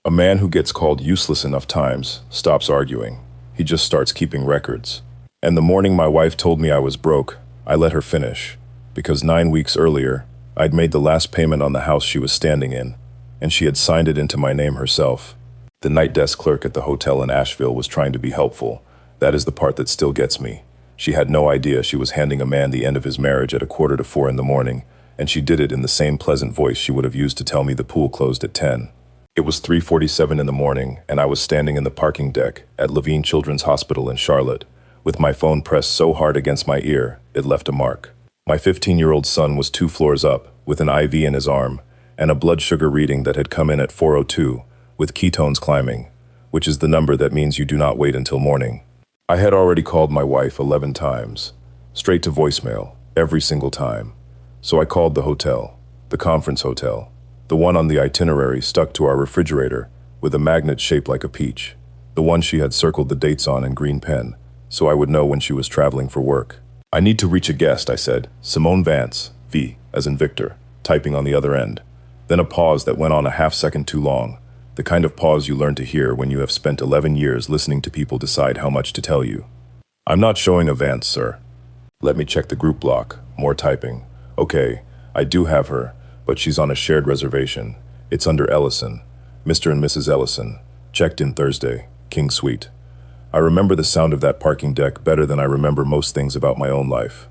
A man who gets called useless enough times stops arguing. He just starts keeping records. And the morning my wife told me I was broke, I let her finish, because 9 weeks earlier, I'd made the last payment on the house she was standing in, and she had signed it into my name herself. The night desk clerk at the hotel in Asheville was trying to be helpful. That is the part that still gets me. She had no idea she was handing a man the end of his marriage at 3:45 in the morning, and she did it in the same pleasant voice she would have used to tell me the pool closed at 10. It was 3:47 in the morning, and I was standing in the parking deck at Levine Children's Hospital in Charlotte, with my phone pressed so hard against my ear, it left a mark. My 15-year-old son was 2 floors up, with an IV in his arm, and a blood sugar reading that had come in at 4:02, with ketones climbing, which is the number that means you do not wait until morning. I had already called my wife 11 times, straight to voicemail, every single time. So I called the hotel, the conference hotel, the one on the itinerary stuck to our refrigerator, with a magnet shaped like a peach, the one she had circled the dates on in green pen, so I would know when she was traveling for work. "I need to reach a guest," I said. "Simone Vance, V, as in Victor," typing on the other end. Then a pause that went on a half-second too long, the kind of pause you learn to hear when you have spent 11 years listening to people decide how much to tell you. "I'm not showing a Vance, sir." "Let me check the group block." More typing. "Okay, I do have her, but she's on a shared reservation. It's under Ellison. Mr. and Mrs. Ellison. Checked in Thursday. King Suite." I remember the sound of that parking deck better than I remember most things about my own life.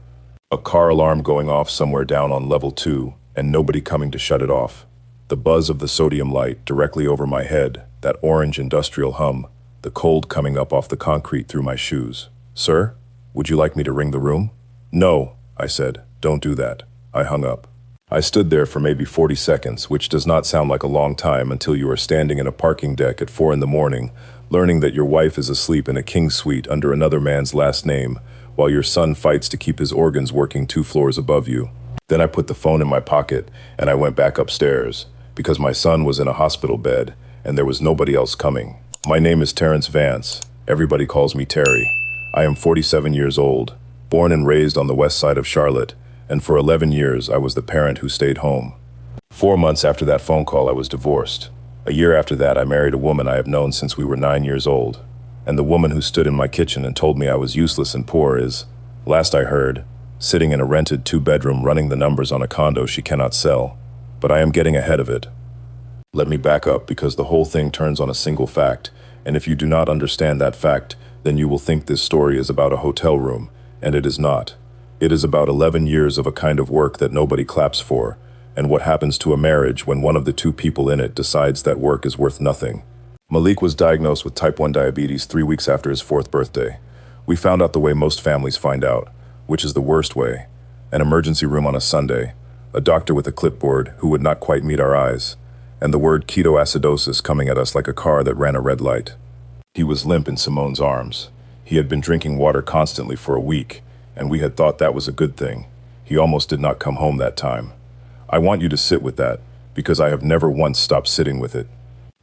A car alarm going off somewhere down on level 2, and nobody coming to shut it off. The buzz of the sodium light directly over my head, that orange industrial hum, the cold coming up off the concrete through my shoes. "Sir, would you like me to ring the room?" "No," I said. "Don't do that." I hung up. I stood there for maybe 40 seconds, which does not sound like a long time until you are standing in a parking deck at 4 in the morning, learning that your wife is asleep in a king suite under another man's last name, while your son fights to keep his organs working 2 floors above you. Then I put the phone in my pocket, and I went back upstairs, because my son was in a hospital bed, and there was nobody else coming. My name is Terrence Vance. Everybody calls me Terry. I am 47 years old, born and raised on the west side of Charlotte, and for 11 years I was the parent who stayed home. 4 months after that phone call, I was divorced. A year after that, I married a woman I have known since we were 9 years old. And the woman who stood in my kitchen and told me I was useless and poor is, last I heard, sitting in a rented 2-bedroom running the numbers on a condo she cannot sell. But I am getting ahead of it. Let me back up, because the whole thing turns on a single fact, and if you do not understand that fact, then you will think this story is about a hotel room, and it is not. It is about 11 years of a kind of work that nobody claps for, and what happens to a marriage when one of the 2 people in it decides that work is worth nothing. Malik was diagnosed with type 1 diabetes 3 weeks after his 4th birthday. We found out the way most families find out, which is the worst way. An emergency room on a Sunday, a doctor with a clipboard who would not quite meet our eyes, and the word ketoacidosis coming at us like a car that ran a red light. He was limp in Simone's arms. He had been drinking water constantly for a week, and we had thought that was a good thing. He almost did not come home that time. I want you to sit with that, because I have never once stopped sitting with it.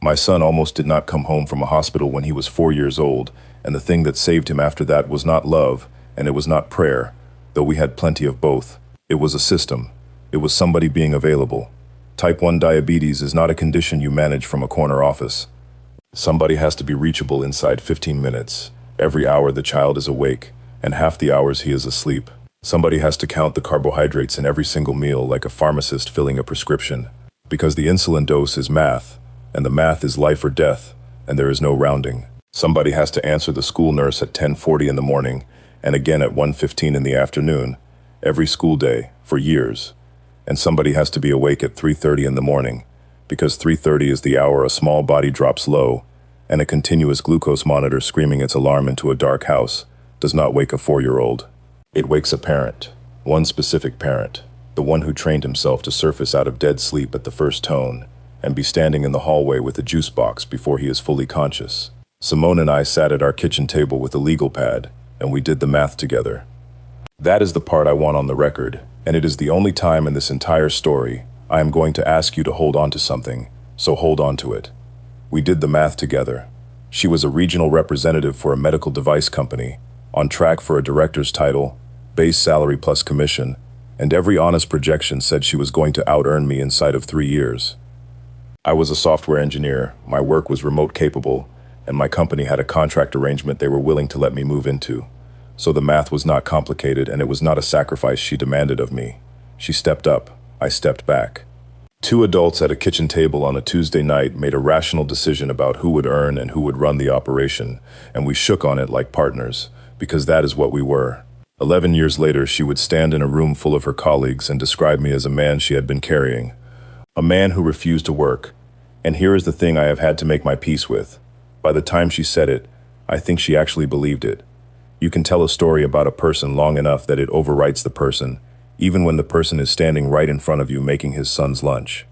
My son almost did not come home from a hospital when he was 4 years old, and the thing that saved him after that was not love, and it was not prayer, though we had plenty of both. It was a system. It was somebody being available. Type 1 diabetes is not a condition you manage from a corner office. Somebody has to be reachable inside 15 minutes. Every hour the child is awake, and half the hours he is asleep. Somebody has to count the carbohydrates in every single meal like a pharmacist filling a prescription. Because the insulin dose is math, and the math is life or death, and there is no rounding. Somebody has to answer the school nurse at 10:40 in the morning, and again at 1:15 in the afternoon, every school day, for years. And somebody has to be awake at 3:30 in the morning, because 3:30 is the hour a small body drops low, and a continuous glucose monitor screaming its alarm into a dark house does not wake a 4-year-old. It wakes a parent, one specific parent, the one who trained himself to surface out of dead sleep at the first tone, and be standing in the hallway with a juice box before he is fully conscious. Simone and I sat at our kitchen table with a legal pad, and we did the math together. That is the part I want on the record, and it is the only time in this entire story I am going to ask you to hold on to something, so hold on to it. We did the math together. She was a regional representative for a medical device company, on track for a director's title, base salary plus commission, and every honest projection said she was going to out-earn me inside of 3 years. I was a software engineer, my work was remote capable, and my company had a contract arrangement they were willing to let me move into. So the math was not complicated, and it was not a sacrifice she demanded of me. She stepped up, I stepped back. Two adults at a kitchen table on a Tuesday night made a rational decision about who would earn and who would run the operation, and we shook on it like partners, because that is what we were. 11 years later, she would stand in a room full of her colleagues and describe me as a man she had been carrying. A man who refused to work. And here is the thing I have had to make my peace with. By the time she said it, I think she actually believed it. You can tell a story about a person long enough that it overwrites the person, even when the person is standing right in front of you making his son's lunch.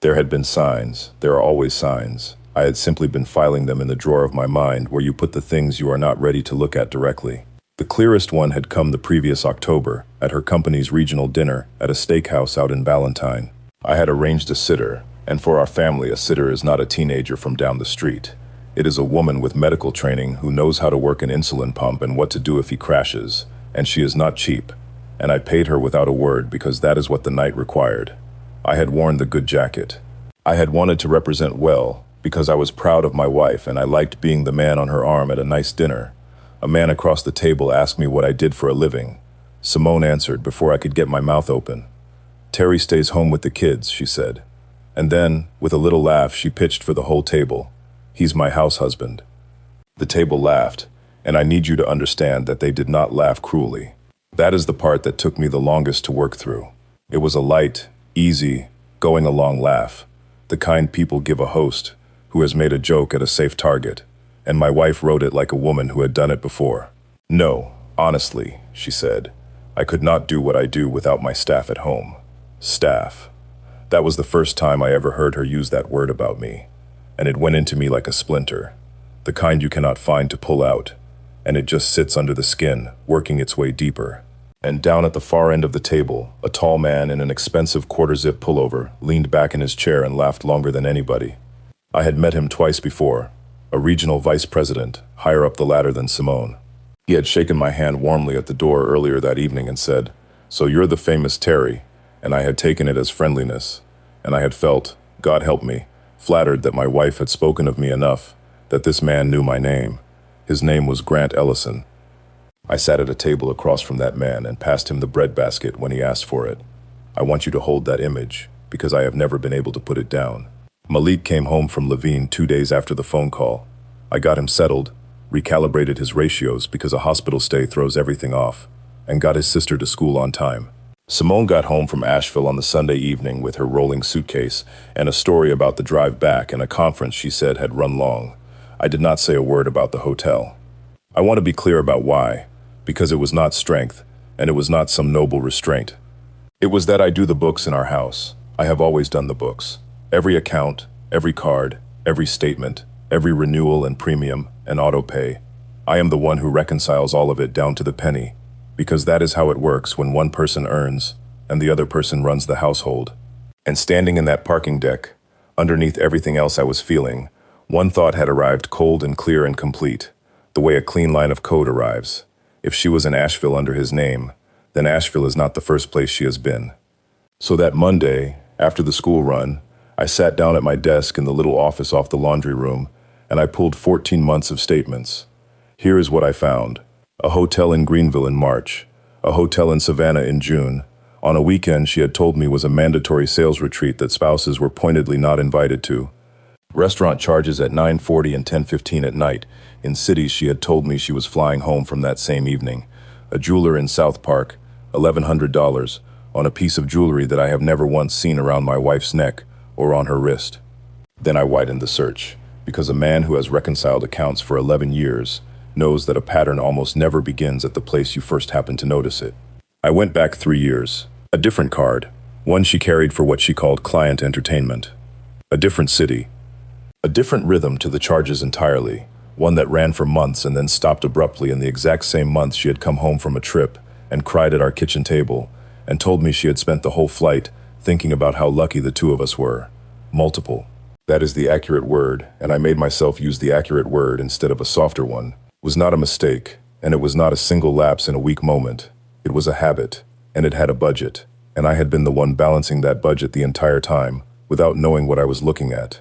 There had been signs. There are always signs. I had simply been filing them in the drawer of my mind where you put the things you are not ready to look at directly. The clearest one had come the previous October, at her company's regional dinner at a steakhouse out in Ballantyne. I had arranged a sitter, and for our family a sitter is not a teenager from down the street. It is a woman with medical training who knows how to work an insulin pump and what to do if he crashes, and she is not cheap. And I paid her without a word because that is what the night required. I had worn the good jacket. I had wanted to represent well because I was proud of my wife and I liked being the man on her arm at a nice dinner. A man across the table asked me what I did for a living. Simone answered before I could get my mouth open. "Terry stays home with the kids," she said. And then, with a little laugh, she pitched for the whole table. "He's my house husband." The table laughed, and I need you to understand that they did not laugh cruelly. That is the part that took me the longest to work through. It was a light, easy, going along laugh, the kind people give a host who has made a joke at a safe target, and my wife wrote it like a woman who had done it before. "No, honestly," she said, "I could not do what I do without my staff at home." Staff. That was the first time I ever heard her use that word about me, and it went into me like a splinter, the kind you cannot find to pull out, and it just sits under the skin, working its way deeper. And down at the far end of the table, a tall man in an expensive quarter-zip pullover leaned back in his chair and laughed longer than anybody. I had met him twice before, a regional vice president, higher up the ladder than Simone. He had shaken my hand warmly at the door earlier that evening and said, "So you're the famous Terry," and I had taken it as friendliness, and I had felt, God help me, flattered that my wife had spoken of me enough, that this man knew my name. His name was Grant Ellison. I sat at a table across from that man and passed him the breadbasket when he asked for it. I want you to hold that image, because I have never been able to put it down. Malik came home from Levine 2 days after the phone call. I got him settled, recalibrated his ratios because a hospital stay throws everything off, and got his sister to school on time. Simone got home from Asheville on the Sunday evening with her rolling suitcase and a story about the drive back and a conference she said had run long. I did not say a word about the hotel. I want to be clear about why, because it was not strength, and it was not some noble restraint. It was that I do the books in our house. I have always done the books. Every account, every card, every statement, every renewal and premium and auto pay. I am the one who reconciles all of it down to the penny, because that is how it works when one person earns and the other person runs the household. And standing in that parking deck, underneath everything else I was feeling, one thought had arrived cold and clear and complete, the way a clean line of code arrives. If she was in Asheville under his name, then Asheville is not the first place she has been. So that Monday, after the school run, I sat down at my desk in the little office off the laundry room, and I pulled 14 months of statements. Here is what I found. A hotel in Greenville in March, a hotel in Savannah in June. On a weekend she had told me was a mandatory sales retreat that spouses were pointedly not invited to. Restaurant charges at 9:40 and 10:15 at night. In cities she had told me she was flying home from that same evening. A jeweler in South Park, $1,100, on a piece of jewelry that I have never once seen around my wife's neck or on her wrist. Then I widened the search, because a man who has reconciled accounts for 11 years knows that a pattern almost never begins at the place you first happen to notice it. I went back 3 years. A different card, one she carried for what she called client entertainment. A different city. A different rhythm to the charges entirely, one that ran for months and then stopped abruptly in the exact same month she had come home from a trip and cried at our kitchen table and told me she had spent the whole flight thinking about how lucky the two of us were. Multiple. That is the accurate word, and I made myself use the accurate word instead of a softer one. It was not a mistake, and it was not a single lapse in a weak moment. It was a habit, and it had a budget, and I had been the one balancing that budget the entire time, without knowing what I was looking at.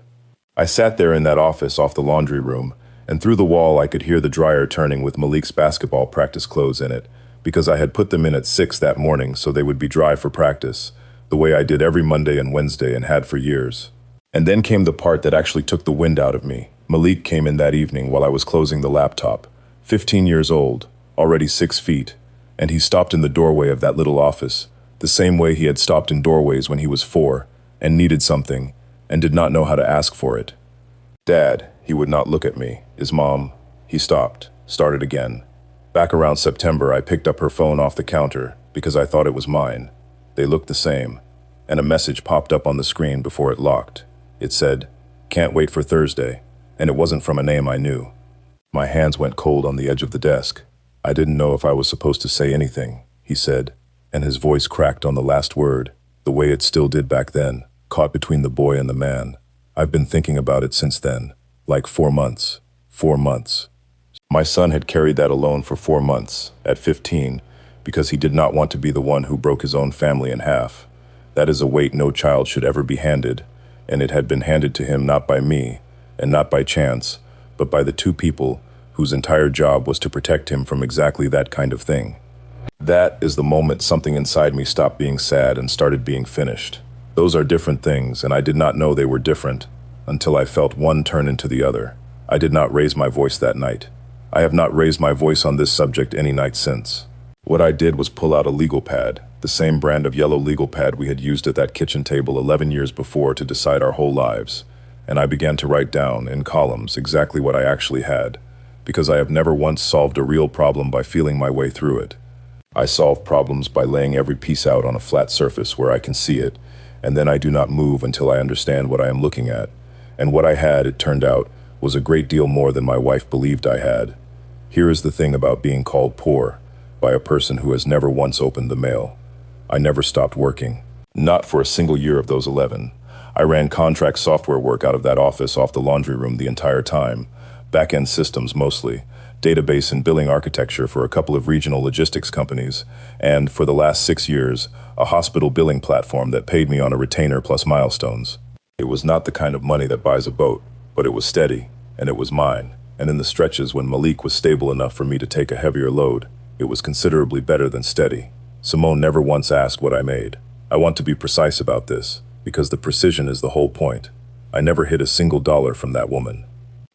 I sat there in that office off the laundry room, and through the wall I could hear the dryer turning with Malik's basketball practice clothes in it, because I had put them in at 6 that morning so they would be dry for practice, the way I did every Monday and Wednesday and had for years. And then came the part that actually took the wind out of me. Malik came in that evening while I was closing the laptop, 15 years old, already 6 feet, and he stopped in the doorway of that little office, the same way he had stopped in doorways when he was 4, and needed something, and did not know how to ask for it. Dad, he would not look at me. His mom, he stopped, started again. Back around September, I picked up her phone off the counter because I thought it was mine. They looked the same, and a message popped up on the screen before it locked. It said, "Can't wait for Thursday," and it wasn't from a name I knew. My hands went cold on the edge of the desk. I didn't know if I was supposed to say anything, he said, and his voice cracked on the last word, the way it still did back then, caught between the boy and the man. I've been thinking about it since then, like 4 months. 4 months. My son had carried that alone for 4 months, at 15, because he did not want to be the one who broke his own family in half. That is a weight no child should ever be handed, and it had been handed to him not by me, and not by chance, but by the 2 people whose entire job was to protect him from exactly that kind of thing. That is the moment something inside me stopped being sad and started being finished. Those are different things, and I did not know they were different until I felt one turn into the other. I did not raise my voice that night. I have not raised my voice on this subject any night since. What I did was pull out a legal pad, the same brand of yellow legal pad we had used at that kitchen table 11 years before to decide our whole lives, and I began to write down, in columns, exactly what I actually had, because I have never once solved a real problem by feeling my way through it. I solve problems by laying every piece out on a flat surface where I can see it, and then I do not move until I understand what I am looking at. And what I had, it turned out, was a great deal more than my wife believed I had. Here is the thing about being called poor by a person who has never once opened the mail. I never stopped working. Not for a single year of those 11. I ran contract software work out of that office off the laundry room the entire time. Back-end systems mostly. Database and billing architecture for a couple of regional logistics companies. And, for the last 6 years, a hospital billing platform that paid me on a retainer plus milestones. It was not the kind of money that buys a boat, but it was steady, and it was mine. And in the stretches when Malik was stable enough for me to take a heavier load, it was considerably better than steady. Simone never once asked what I made. I want to be precise about this, because the precision is the whole point. I never hid a single dollar from that woman.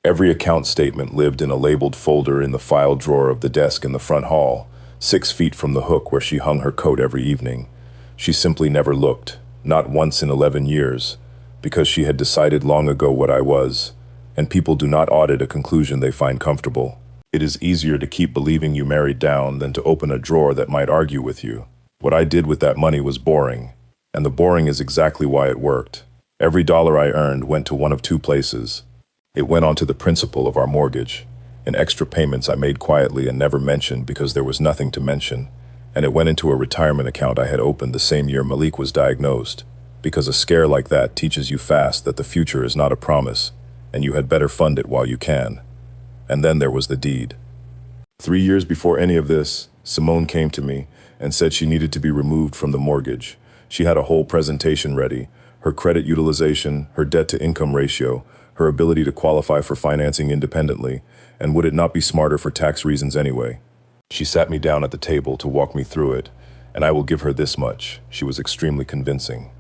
Every account statement lived in a labeled folder in the file drawer of the desk in the front hall, 6 feet from the hook where she hung her coat every evening. She simply never looked, not once in 11 years, because she had decided long ago what I was, and people do not audit a conclusion they find comfortable. It is easier to keep believing you married down than to open a drawer that might argue with you. What I did with that money was boring, and the boring is exactly why it worked. Every dollar I earned went to one of 2 places. It went onto the principal of our mortgage, and extra payments I made quietly and never mentioned because there was nothing to mention, and it went into a retirement account I had opened the same year Malik was diagnosed, because a scare like that teaches you fast that the future is not a promise, and you had better fund it while you can. And then there was the deed. 3 years before any of this, Simone came to me and said she needed to be removed from the mortgage. She had a whole presentation ready, her credit utilization, her debt-to-income ratio, her ability to qualify for financing independently, and would it not be smarter for tax reasons anyway? She sat me down at the table to walk me through it, and I will give her this much: she was extremely convincing.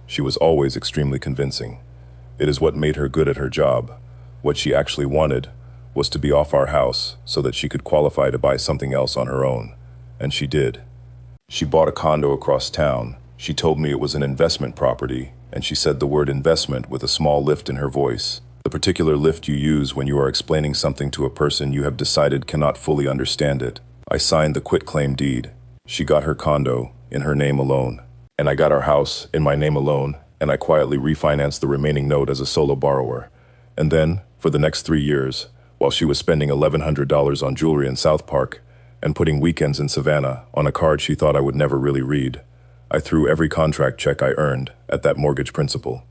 She was always extremely convincing. It is what made her good at her job. What she actually wanted was to be off our house so that she could qualify to buy something else on her own, and she did. She bought a condo across town. She told me it was an investment property, and she said the word investment with a small lift in her voice. The particular lift you use when you are explaining something to a person you have decided cannot fully understand it. I signed the quitclaim deed. She got her condo in her name alone, and I got our house in my name alone, and I quietly refinanced the remaining note as a solo borrower. And then, for the next 3 years, while she was spending $1,100 on jewelry in South Park and putting weekends in Savannah on a card she thought I would never really read, I threw every contract check I earned at that mortgage principal.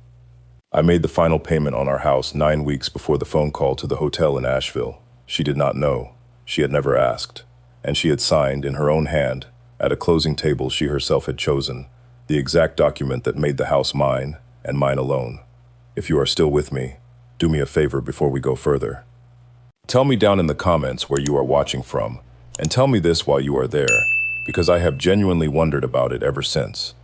I made the final payment on our house 9 weeks before the phone call to the hotel in Asheville. She did not know. She had never asked. And she had signed, in her own hand, at a closing table she herself had chosen, the exact document that made the house mine and mine alone. If you are still with me, do me a favor before we go further. Tell me down in the comments where you are watching from, and tell me this while you are there, because I have genuinely wondered about it ever since.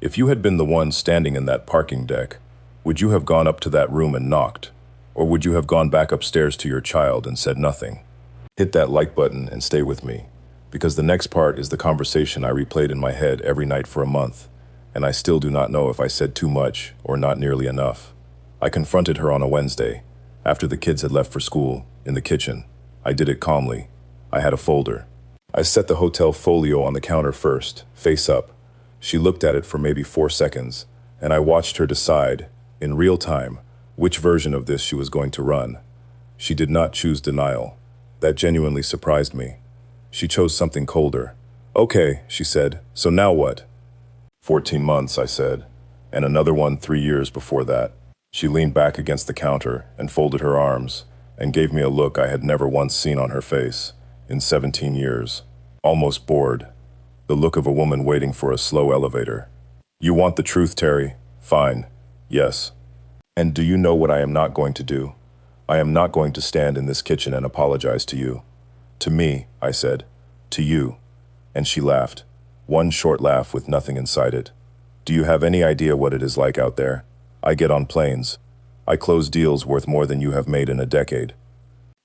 If you had been the one standing in that parking deck, would you have gone up to that room and knocked? Or would you have gone back upstairs to your child and said nothing? Hit that like button and stay with me, because the next part is the conversation I replayed in my head every night for a month, and I still do not know if I said too much or not nearly enough. I confronted her on a Wednesday, after the kids had left for school, in the kitchen. I did it calmly. I had a folder. I set the hotel folio on the counter first, face up. She looked at it for maybe 4 seconds, and I watched her decide, in real time, which version of this she was going to run. She did not choose denial. That genuinely surprised me. She chose something colder. "Okay," she said, "so now what?" 14 months, I said, and another one 3 years before that. She leaned back against the counter and folded her arms and gave me a look I had never once seen on her face in 17 years. Almost bored. The look of a woman waiting for a slow elevator. "You want the truth, Terry? Fine. Yes. And do you know what I am not going to do? I am not going to stand in this kitchen and apologize to you." "To me," I said. "To you." And she laughed. One short laugh with nothing inside it. "Do you have any idea what it is like out there? I get on planes. I close deals worth more than you have made in a decade.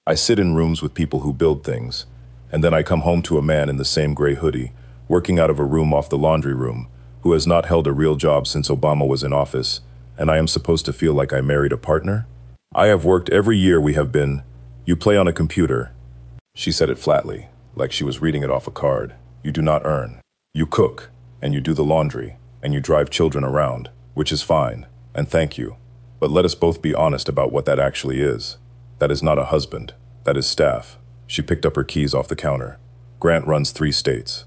I sit in rooms with people who build things, and then I come home to a man in the same gray hoodie, working out of a room off the laundry room, who has not held a real job since Obama was in office, and I am supposed to feel like I married a partner? I have worked every year we have been. You play on a computer." She said it flatly, like she was reading it off a card. "You do not earn. You cook, and you do the laundry, and you drive children around, which is fine, and thank you. But let us both be honest about what that actually is. That is not a husband. That is staff." She picked up her keys off the counter. "Grant runs 3 states.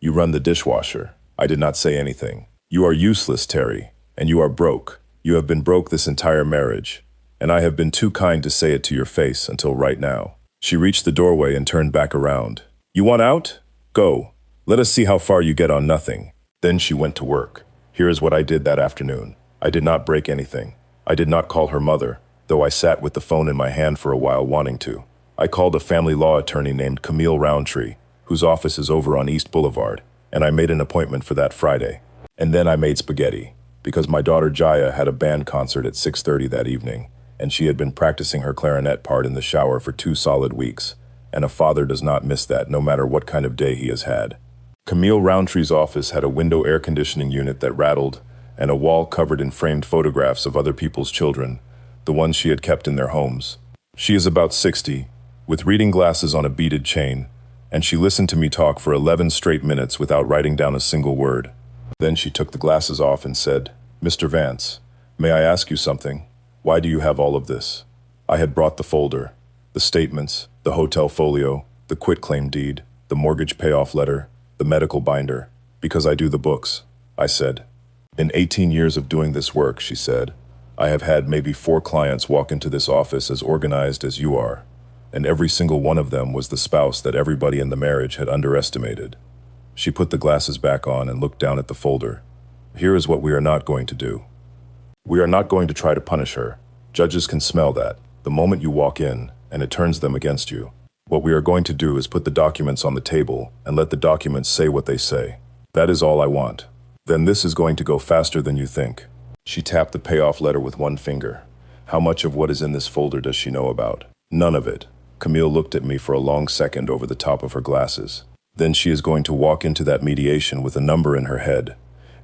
You run the dishwasher." I did not say anything. "You are useless, Terry, and you are broke. You have been broke this entire marriage, and I have been too kind to say it to your face until right now." She reached the doorway and turned back around. "You want out? Go. Let us see how far you get on nothing." Then she went to work. Here is what I did that afternoon. I did not break anything. I did not call her mother, though I sat with the phone in my hand for a while wanting to. I called a family law attorney named Camille Roundtree, whose office is over on East Boulevard, and I made an appointment for that Friday. And then I made spaghetti, because my daughter Jaya had a band concert at 6:30 that evening, and she had been practicing her clarinet part in the shower for 2 solid weeks, and a father does not miss that no matter what kind of day he has had. Camille Roundtree's office had a window air conditioning unit that rattled, and a wall covered in framed photographs of other people's children, the ones she had kept in their homes. She is about 60, with reading glasses on a beaded chain, and she listened to me talk for 11 straight minutes without writing down a single word. Then she took the glasses off and said, "Mr. Vance, may I ask you something? Why do you have all of this?" I had brought the folder, the statements, the hotel folio, the quitclaim deed, the mortgage payoff letter, the medical binder. "Because I do the books," I said. "In 18 years of doing this work," she said, "I have had maybe 4 clients walk into this office as organized as you are, and every single one of them was the spouse that everybody in the marriage had underestimated." She put the glasses back on and looked down at the folder. "Here is what we are not going to do. We are not going to try to punish her. Judges can smell that, the moment you walk in, and it turns them against you. What we are going to do is put the documents on the table and let the documents say what they say. That is all I want. Then this is going to go faster than you think." She tapped the payoff letter with one finger. "How much of what is in this folder does she know about?" "None of it." Camille looked at me for a long second over the top of her glasses. "Then she is going to walk into that mediation with a number in her head,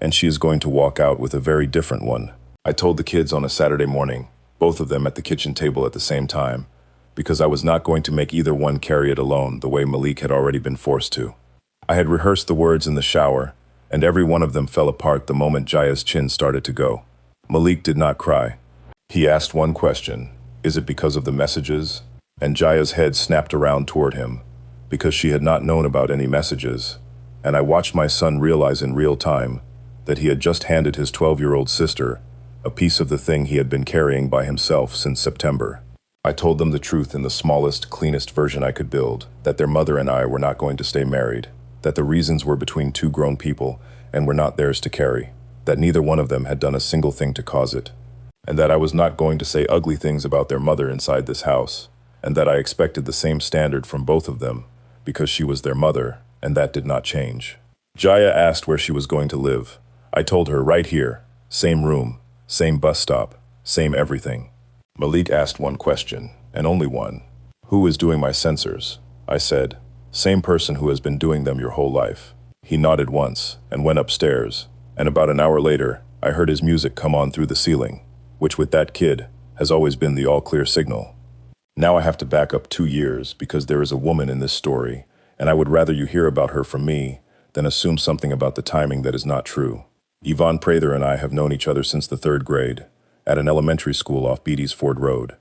and she is going to walk out with a very different one." I told the kids on a Saturday morning, both of them at the kitchen table at the same time, because I was not going to make either one carry it alone the way Malik had already been forced to. I had rehearsed the words in the shower, and every one of them fell apart the moment Jaya's chin started to go. Malik did not cry. He asked one question, "Is it because of the messages?" And Jaya's head snapped around toward him, because she had not known about any messages, and I watched my son realize in real time that he had just handed his 12-year-old sister a piece of the thing he had been carrying by himself since September. I told them the truth in the smallest, cleanest version I could build, that their mother and I were not going to stay married, that the reasons were between 2 grown people and were not theirs to carry, that neither one of them had done a single thing to cause it, and that I was not going to say ugly things about their mother inside this house, and that I expected the same standard from both of them, because she was their mother, and that did not change. Jaya asked where she was going to live. I told her right here, same room, same bus stop, same everything. Malik asked one question, and only one. Who is doing my sensors? I said, same person who has been doing them your whole life. He nodded once, and went upstairs, and about an hour later, I heard his music come on through the ceiling, which with that kid, has always been the all-clear signal. Now I have to back up 2 years because there is a woman in this story, and I would rather you hear about her from me than assume something about the timing that is not true. Yvonne Prather and I have known each other since the 3rd grade, at an elementary school off Beatty's Ford Road.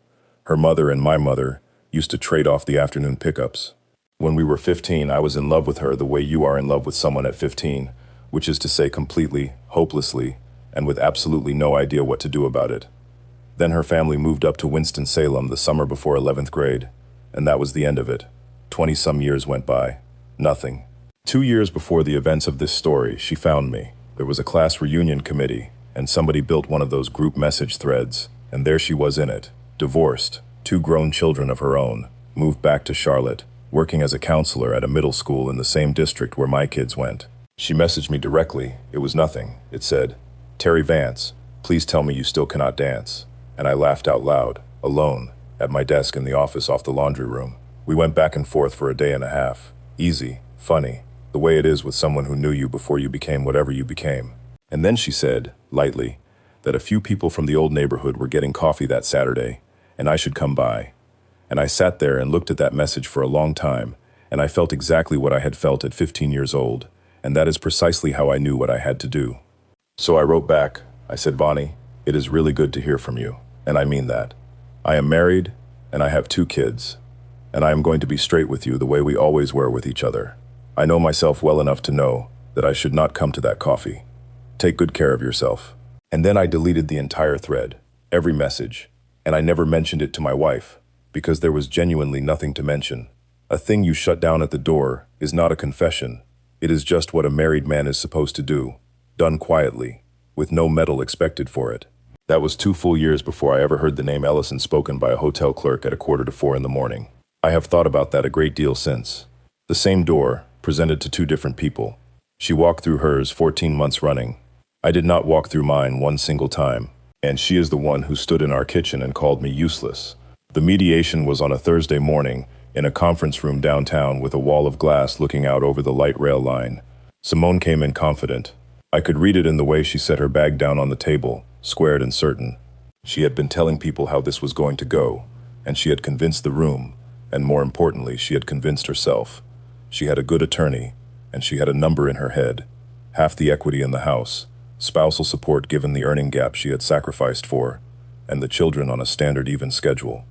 Her mother and my mother used to trade off the afternoon pickups. When we were 15, I was in love with her the way you are in love with someone at 15, which is to say completely, hopelessly, and with absolutely no idea what to do about it. Then her family moved up to Winston-Salem the summer before 11th grade, and that was the end of it. 20-some years went by. Nothing. 2 years before the events of this story, she found me. There was a class reunion committee, and somebody built one of those group message threads, and there she was in it, divorced, 2 grown children of her own, moved back to Charlotte, working as a counselor at a middle school in the same district where my kids went. She messaged me directly. It was nothing. It said, Terry Vance, please tell me you still cannot dance. And I laughed out loud, alone, at my desk in the office off the laundry room. We went back and forth for a day and a half. Easy, funny, the way it is with someone who knew you before you became whatever you became. And then she said, lightly, that a few people from the old neighborhood were getting coffee that Saturday, and I should come by. And I sat there and looked at that message for a long time, and I felt exactly what I had felt at 15 years old, and that is precisely how I knew what I had to do. So I wrote back. I said, Bonnie, it is really good to hear from you, and I mean that. I am married, and I have 2 kids, and I am going to be straight with you the way we always were with each other. I know myself well enough to know that I should not come to that coffee. Take good care of yourself. And then I deleted the entire thread, every message, and I never mentioned it to my wife, because there was genuinely nothing to mention. A thing you shut down at the door is not a confession. It is just what a married man is supposed to do, done quietly, with no medal expected for it. That was 2 full years before I ever heard the name Ellison spoken by a hotel clerk at 3:45 in the morning. I have thought about that a great deal since. The same door, presented to 2 different people. She walked through hers 14 months running. I did not walk through mine one single time, and she is the one who stood in our kitchen and called me useless. The mediation was on a Thursday morning in a conference room downtown with a wall of glass looking out over the light rail line. Simone came in confident. I could read it in the way she set her bag down on the table, squared and certain. She had been telling people how this was going to go, and she had convinced the room, and more importantly, she had convinced herself. She had a good attorney, and she had a number in her head, half the equity in the house, spousal support given the earning gap she had sacrificed for, and the children on a standard even schedule.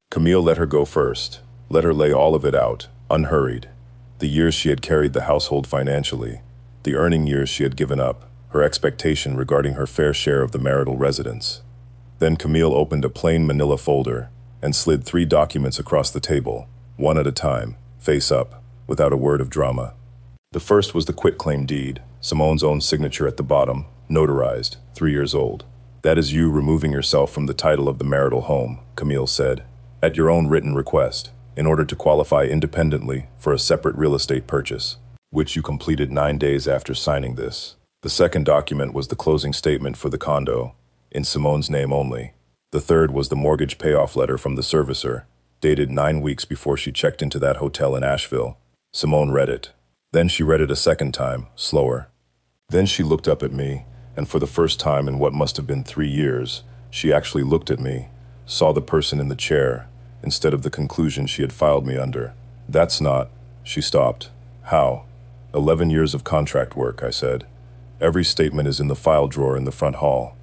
Camille let her go first, let her lay all of it out, unhurried. The years she had carried the household financially, the earning years she had given up, her expectation regarding her fair share of the marital residence. Then Camille opened a plain manila folder and slid 3 documents across the table, one at a time, face up, without a word of drama. The first was the quitclaim deed, Simone's own signature at the bottom, notarized, 3 years old. That is you removing yourself from the title of the marital home, Camille said, at your own written request, in order to qualify independently for a separate real estate purchase, which you completed 9 days after signing this. The second document was the closing statement for the condo, in Simone's name only. The third was the mortgage payoff letter from the servicer, dated 9 weeks before she checked into that hotel in Asheville. Simone read it. Then she read it a second time, slower. Then she looked up at me, and for the first time in what must have been 3 years, she actually looked at me, saw the person in the chair, instead of the conclusion she had filed me under. That's not... She stopped. How? 11 years of contract work, I said. Every statement is in the file drawer in the front hall.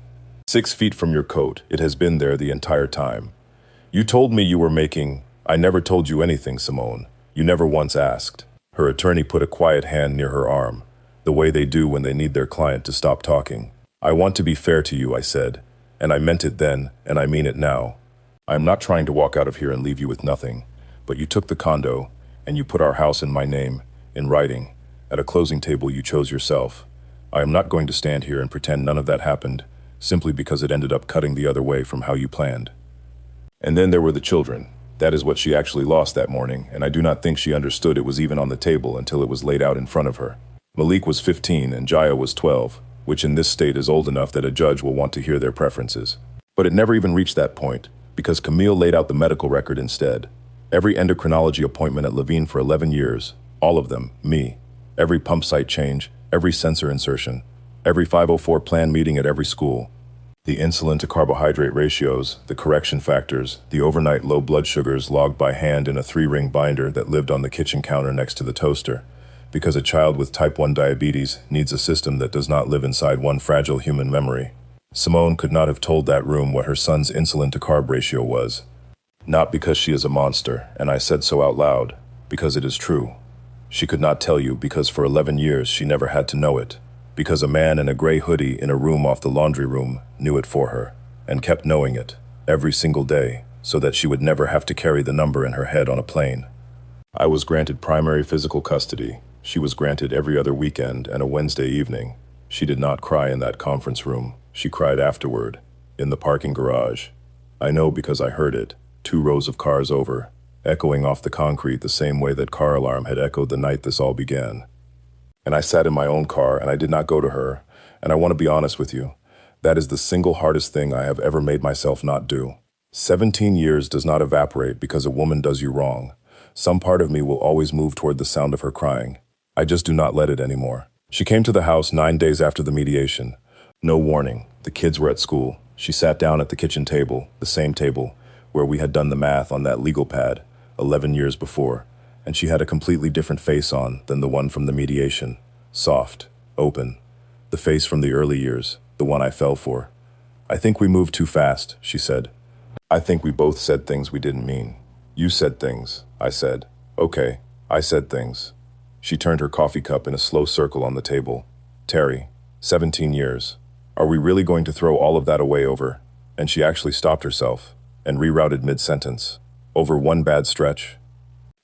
6 feet from your coat, it has been there the entire time. You told me you were making... I never told you anything, Simone. You never once asked. Her attorney put a quiet hand near her arm, the way they do when they need their client to stop talking. I want to be fair to you, I said, and I meant it then, and I mean it now. I am not trying to walk out of here and leave you with nothing, but you took the condo, and you put our house in my name, in writing, at a closing table you chose yourself. I am not going to stand here and pretend none of that happened, simply because it ended up cutting the other way from how you planned. And then there were the children. That is what she actually lost that morning, and I do not think she understood it was even on the table until it was laid out in front of her. Malik was 15 and Jaya was 12, which in this state is old enough that a judge will want to hear their preferences. But it never even reached that point, because Camille laid out the medical record instead. Every endocrinology appointment at Levine for 11 years, all of them, me. Every pump site change, every sensor insertion, every 504 plan meeting at every school. The insulin to carbohydrate ratios, the correction factors, the overnight low blood sugars logged by hand in a 3-ring binder that lived on the kitchen counter next to the toaster. Because a child with type 1 diabetes needs a system that does not live inside one fragile human memory. Simone could not have told that room what her son's insulin to carb ratio was. Not because she is a monster, and I said so out loud, because it is true. She could not tell you because for 11 years she never had to know it. Because a man in a gray hoodie in a room off the laundry room knew it for her, and kept knowing it, every single day, so that she would never have to carry the number in her head on a plane. I was granted primary physical custody. She was granted every other weekend and a Wednesday evening. She did not cry in that conference room. She cried afterward, in the parking garage. I know because I heard it, 2 rows of cars over, echoing off the concrete the same way that car alarm had echoed the night this all began. And I sat in my own car and I did not go to her, and I want to be honest with you. That is the single hardest thing I have ever made myself not do. 17 years does not evaporate because a woman does you wrong. Some part of me will always move toward the sound of her crying. I just do not let it anymore. She came to the house 9 days after the mediation. No warning. The kids were at school. She sat down at the kitchen table, the same table, where we had done the math on that legal pad 11 years before, and she had a completely different face on than the one from the mediation. Soft, open. The face from the early years, the one I fell for. I think we moved too fast, she said. I think we both said things we didn't mean. You said things, I said. Okay, I said things. She turned her coffee cup in a slow circle on the table. Terry, 17 years. Are we really going to throw all of that away over? And she actually stopped herself and rerouted mid-sentence. Over one bad stretch?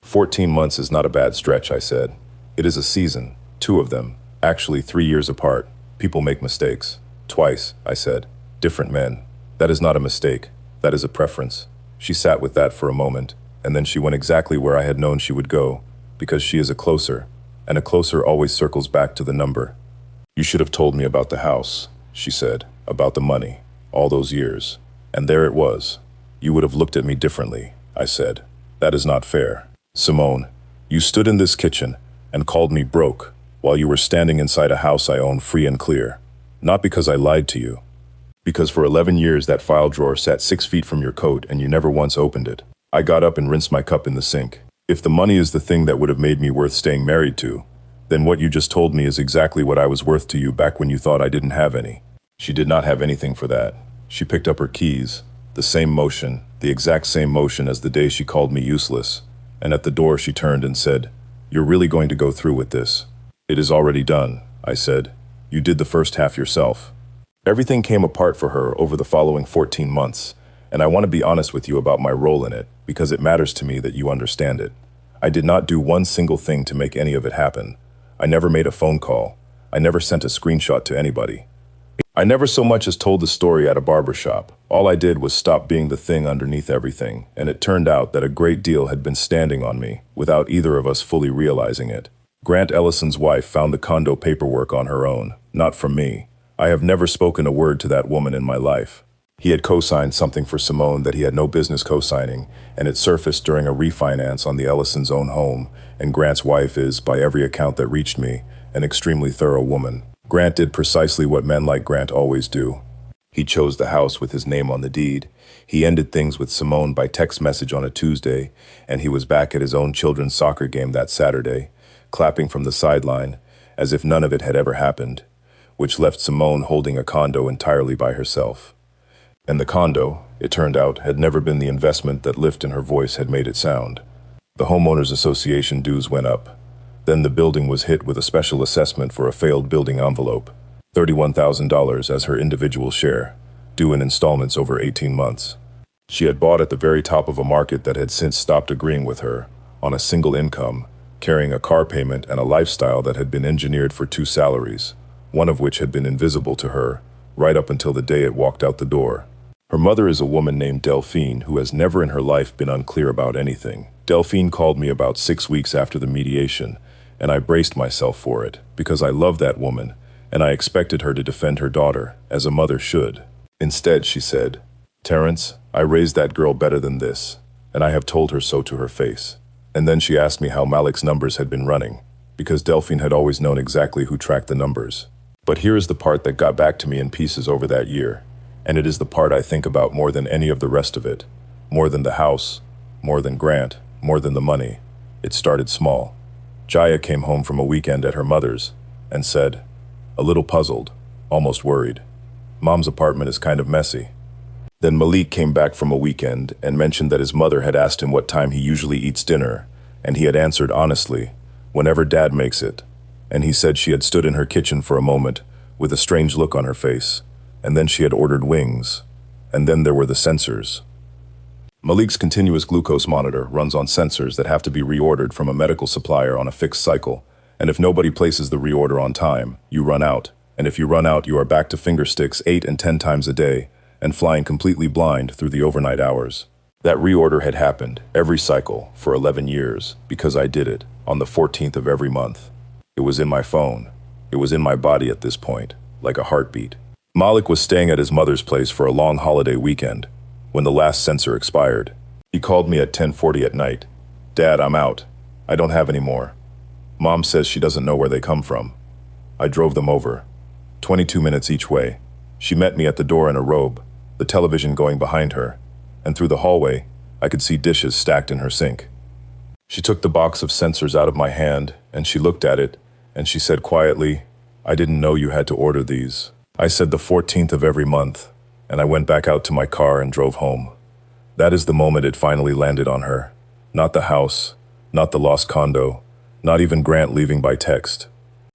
14 months is not a bad stretch, I said. It is a season, 2 of them, actually 3 years apart. People make mistakes. Twice, I said. Different men. That is not a mistake. That is a preference. She sat with that for a moment, and then she went exactly where I had known she would go, because she is a closer, and a closer always circles back to the number. You should have told me about the house, she said, about the money, all those years. And there it was. You would have looked at me differently, I said. That is not fair. Simone, you stood in this kitchen and called me broke while you were standing inside a house I own free and clear. Not because I lied to you. Because for 11 years that file drawer sat 6 feet from your coat and you never once opened it. I got up and rinsed my cup in the sink. If the money is the thing that would have made me worth staying married to, then what you just told me is exactly what I was worth to you back when you thought I didn't have any. She did not have anything for that. She picked up her keys, the same motion, the exact same motion as the day she called me useless, and at the door she turned and said, "You're really going to go through with this?" "It is already done," I said. "You did the first half yourself." Everything came apart for her over the following 14 months, and I want to be honest with you about my role in it, because it matters to me that you understand it. I did not do one single thing to make any of it happen. I never made a phone call. I never sent a screenshot to anybody. I never so much as told the story at a barbershop. All I did was stop being the thing underneath everything, and it turned out that a great deal had been standing on me, without either of us fully realizing it. Grant Ellison's wife found the condo paperwork on her own, not from me. I have never spoken a word to that woman in my life. He had co-signed something for Simone that he had no business co-signing, and it surfaced during a refinance on the Ellisons' own home, and Grant's wife is, by every account that reached me, an extremely thorough woman. Grant did precisely what men like Grant always do. He chose the house with his name on the deed. He ended things with Simone by text message on a Tuesday, and he was back at his own children's soccer game that Saturday, clapping from the sideline, as if none of it had ever happened, which left Simone holding a condo entirely by herself. And the condo, it turned out, had never been the investment that lift in her voice had made it sound. The homeowners association dues went up. Then the building was hit with a special assessment for a failed building envelope, $31,000 as her individual share, due in installments over 18 months. She had bought at the very top of a market that had since stopped agreeing with her, on a single income, carrying a car payment and a lifestyle that had been engineered for 2 salaries. one of which had been invisible to her, right up until the day it walked out the door. Her mother is a woman named Delphine who has never in her life been unclear about anything. Delphine called me about 6 weeks after the mediation, and I braced myself for it, because I love that woman, and I expected her to defend her daughter, as a mother should. Instead, she said, "Terrence, I raised that girl better than this, and I have told her so to her face." And then she asked me how Malik's numbers had been running, because Delphine had always known exactly who tracked the numbers. But here is the part that got back to me in pieces over that year, and it is the part I think about more than any of the rest of it. More than the house, more than Grant, more than the money. It started small. Jaya came home from a weekend at her mother's and said, a little puzzled, almost worried, "Mom's apartment is kind of messy." Then Malik came back from a weekend and mentioned that his mother had asked him what time he usually eats dinner, and he had answered honestly, "Whenever Dad makes it." And he said she had stood in her kitchen for a moment, with a strange look on her face, and then she had ordered wings. And then there were the sensors. Malik's continuous glucose monitor runs on sensors that have to be reordered from a medical supplier on a fixed cycle, and if nobody places the reorder on time, you run out, and if you run out, you are back to finger sticks 8 and 10 times a day, and flying completely blind through the overnight hours. That reorder had happened every cycle for 11 years, because I did it on the 14th of every month. It was in my phone. It was in my body at this point, like a heartbeat. Malik was staying at his mother's place for a long holiday weekend, when the last sensor expired. He called me at 10:40 at night. "Dad, I'm out. I don't have any more. Mom says she doesn't know where they come from." I drove them over. 22 minutes each way. She met me at the door in a robe, the television going behind her, and through the hallway, I could see dishes stacked in her sink. She took the box of sensors out of my hand, and she looked at it, and she said quietly, "I didn't know you had to order these." I said the 14th of every month, and I went back out to my car and drove home. That is the moment it finally landed on her. Not the house, not the lost condo, not even Grant leaving by text.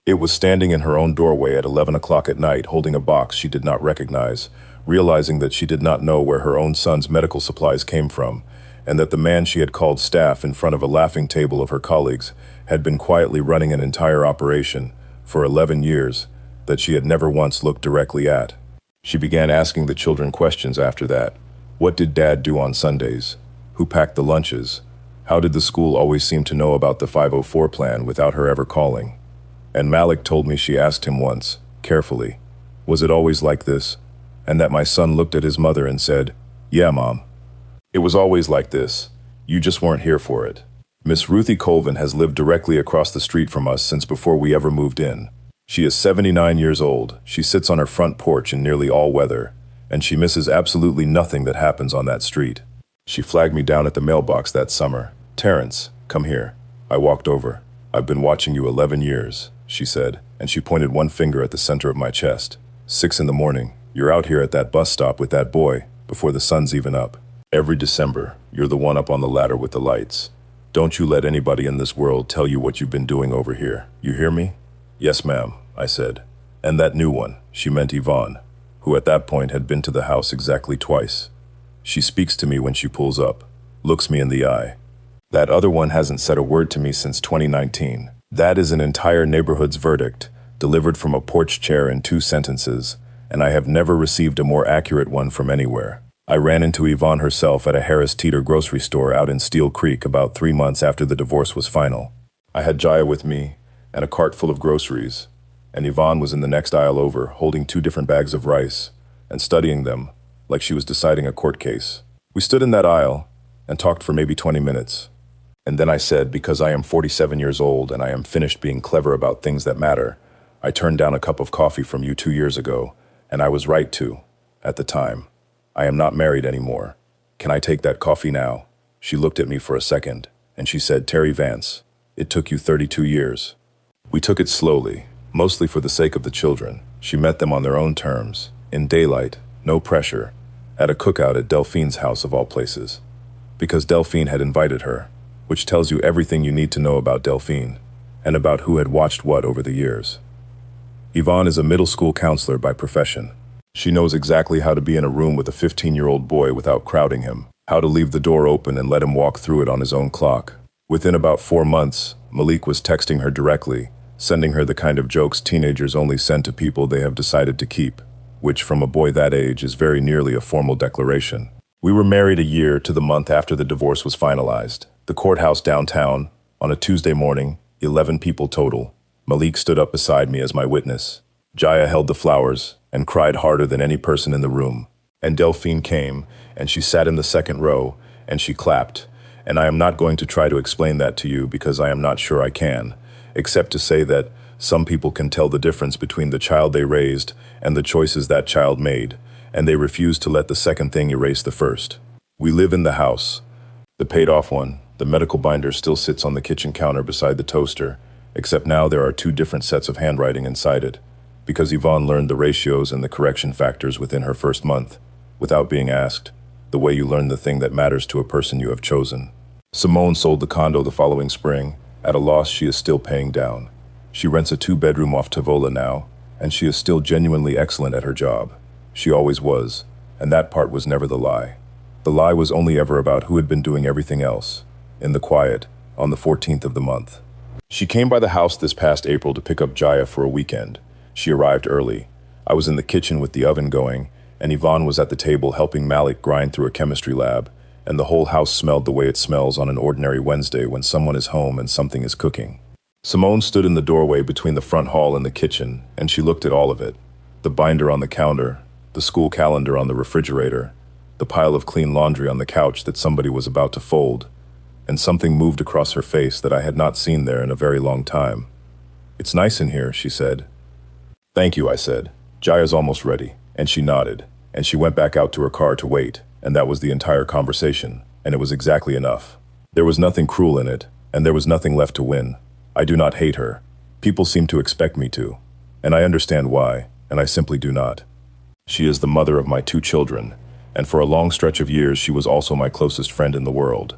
It was standing in her own doorway at 11 o'clock at night, holding a box she did not recognize, realizing that she did not know where her own son's medical supplies came from, and that the man she had called staff in front of a laughing table of her colleagues had been quietly running an entire operation for 11 years that she had never once looked directly at. She began asking the children questions after that. What did Dad do on Sundays? Who packed the lunches? How did the school always seem to know about the 504 plan without her ever calling? And Malik told me she asked him once, carefully, "Was it always like this?" And that my son looked at his mother and said, "Yeah, Mom. It was always like this. You just weren't here for it." Miss Ruthie Colvin has lived directly across the street from us since before we ever moved in. She is 79 years old. She sits on her front porch in nearly all weather, and she misses absolutely nothing that happens on that street. She flagged me down at the mailbox that summer. "Terrence, come here." I walked over. "I've been watching you 11 years, she said, and she pointed one finger at the center of my chest. 6 in the morning, you're out here at that bus stop with that boy, before the sun's even up. Every December, you're the one up on the ladder with the lights. Don't you let anybody in this world tell you what you've been doing over here. You hear me?" "Yes, ma'am," I said. And that new one, she meant Yvonne, who at that point had been to the house exactly twice. She speaks to me when she pulls up, looks me in the eye. That other one hasn't said a word to me since 2019. That is an entire neighborhood's verdict, delivered from a porch chair in 2 sentences, and I have never received a more accurate one from anywhere. I ran into Yvonne herself at a Harris Teeter grocery store out in Steel Creek about 3 months after the divorce was final. I had Jaya with me, and a cart full of groceries, and Yvonne was in the next aisle over, holding 2 different bags of rice, and studying them, like she was deciding a court case. We stood in that aisle, and talked for maybe 20 minutes. And then I said, because I am 47 years old and I am finished being clever about things that matter, I turned down a cup of coffee from you 2 years ago, and I was right to, at the time. I am not married anymore. Can I take that coffee now? She looked at me for a second, and she said, "Terry Vance, it took you 32 years. We took it slowly, mostly for the sake of the children. She met them on their own terms, in daylight, no pressure, at a cookout at Delphine's house of all places. Because Delphine had invited her, which tells you everything you need to know about Delphine, and about who had watched what over the years. Yvonne is a middle school counselor by profession. She knows exactly how to be in a room with a 15-year-old boy without crowding him, how to leave the door open and let him walk through it on his own clock. Within about 4 months, Malik was texting her directly, sending her the kind of jokes teenagers only send to people they have decided to keep, which from a boy that age is very nearly a formal declaration. We were married a year to the month after the divorce was finalized. The courthouse downtown, on a Tuesday morning, 11 people total. Malik stood up beside me as my witness. Jaya held the flowers and cried harder than any person in the room. And Delphine came, and she sat in the second row, and she clapped. And I am not going to try to explain that to you because I am not sure I can, except to say that some people can tell the difference between the child they raised and the choices that child made, and they refuse to let the second thing erase the first. We live in the house, the paid-off one. The medical binder still sits on the kitchen counter beside the toaster, except now there are 2 different sets of handwriting inside it, because Yvonne learned the ratios and the correction factors within her first month, without being asked, the way you learn the thing that matters to a person you have chosen. Simone sold the condo the following spring. At a loss, she is still paying down. She rents a 2-bedroom off Tavola now, and she is still genuinely excellent at her job. She always was, and that part was never the lie. The lie was only ever about who had been doing everything else, in the quiet, on the 14th of the month. She came by the house this past April to pick up Jaya for a weekend. She arrived early. I was in the kitchen with the oven going, and Yvonne was at the table helping Malik grind through a chemistry lab, and the whole house smelled the way it smells on an ordinary Wednesday when someone is home and something is cooking. Simone stood in the doorway between the front hall and the kitchen, and she looked at all of it. The binder on the counter, the school calendar on the refrigerator, the pile of clean laundry on the couch that somebody was about to fold, and something moved across her face that I had not seen there in a very long time. "It's nice in here," she said. "Thank you," I said. "Jaya's almost ready," and she nodded, and she went back out to her car to wait, and that was the entire conversation, and it was exactly enough. There was nothing cruel in it, and there was nothing left to win. I do not hate her. People seem to expect me to, and I understand why, and I simply do not. She is the mother of my 2 children, and for a long stretch of years she was also my closest friend in the world.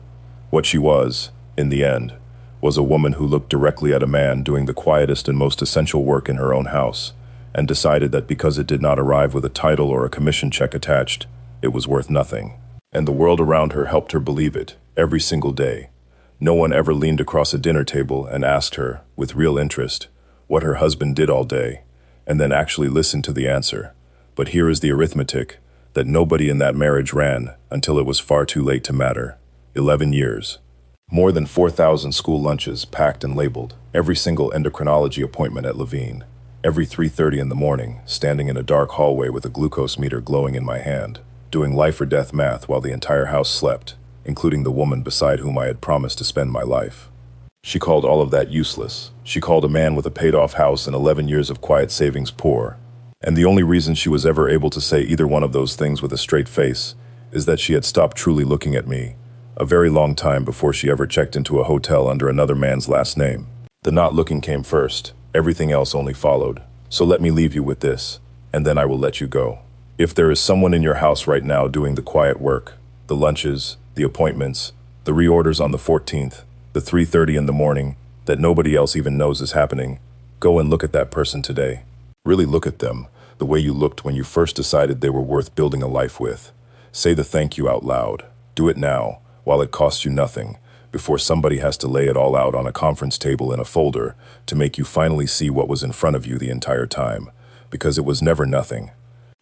What she was, in the end, was a woman who looked directly at a man doing the quietest and most essential work in her own house, and decided that because it did not arrive with a title or a commission check attached, it was worth nothing. And the world around her helped her believe it, every single day. No one ever leaned across a dinner table and asked her, with real interest, what her husband did all day, and then actually listened to the answer. But here is the arithmetic that nobody in that marriage ran until it was far too late to matter. 11 years. More than 4,000 school lunches packed and labeled. Every single endocrinology appointment at Levine. Every 3:30 in the morning, standing in a dark hallway with a glucose meter glowing in my hand, doing life or death math while the entire house slept, including the woman beside whom I had promised to spend my life. She called all of that useless. She called a man with a paid-off house and 11 years of quiet savings poor. And the only reason she was ever able to say either one of those things with a straight face is that she had stopped truly looking at me a very long time before she ever checked into a hotel under another man's last name. The not looking came first. Everything else only followed. So let me leave you with this, and then I will let you go. If there is someone in your house right now doing the quiet work, the lunches, the appointments, the reorders on the 14th, the 3:30 in the morning, that nobody else even knows is happening, go and look at that person today. Really look at them, the way you looked when you first decided they were worth building a life with. Say the thank you out loud. Do it now, while it costs you nothing, before somebody has to lay it all out on a conference table in a folder to make you finally see what was in front of you the entire time, because it was never nothing.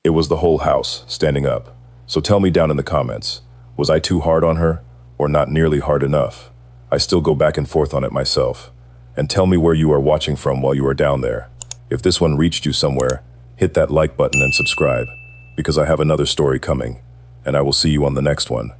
It was the whole house, standing up. So tell me down in the comments, was I too hard on her, or not nearly hard enough? I still go back and forth on it myself. And tell me where you are watching from while you are down there. If this one reached you somewhere, hit that like button and subscribe, because I have another story coming, and I will see you on the next one.